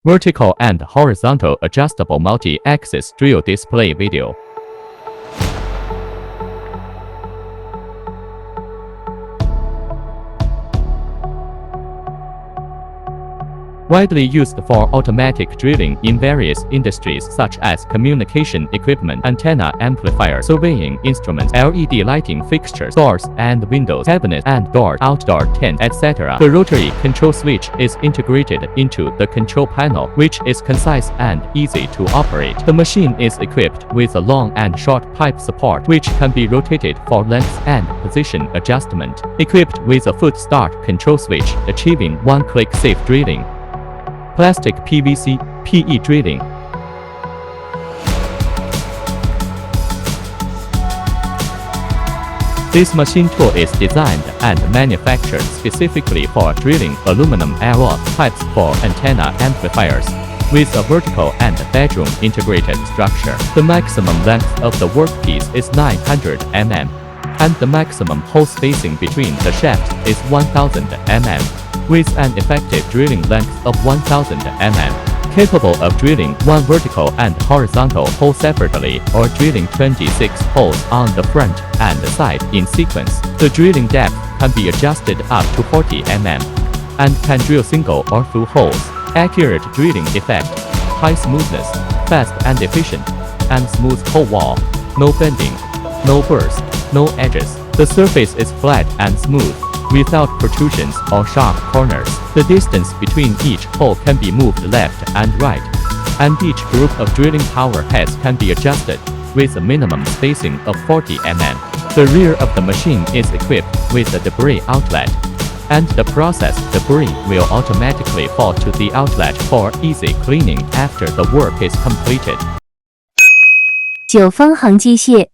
Vertical and horizontal adjustable multi-axis drill display video. Widely used for automatic drilling in various industries such as communication equipment, antenna amplifiers, surveying instruments, LED lighting fixtures, doors and windows, cabinets and doors, outdoor tent, etc. The rotary control switch is integrated into the control panel, which is concise and easy to operate. The machine is equipped with a long and short pipe support, which can be rotated for length and position adjustment. Equipped with a foot start control switch, achieving one-click safe drilling. Plastic PVC PE drilling. This machine tool is designed and manufactured specifically for drilling aluminum alloy pipes for antenna amplifiers, with a vertical and bedroom integrated structure. The maximum length of the workpiece is 900 mm, and the maximum hole spacing between the shafts is 1000 mm. With an effective drilling length of 1000 mm, capable of drilling one vertical and horizontal hole separately or drilling 26 holes on the front and side in sequence. The drilling depth can be adjusted up to 40 mm and can drill single or full holes. Accurate drilling effect, high smoothness, fast and efficient, and smooth hole wall. No bending, no burrs, no edges. The surface is flat and smooth, without protrusions or sharp corners. The distance between each hole can be moved left and right, and each group of drilling power heads can be adjusted with a minimum spacing of 40 mm. The rear of the machine is equipped with a debris outlet, and the processed debris will automatically fall to the outlet for easy cleaning after the work is completed.9分恒机械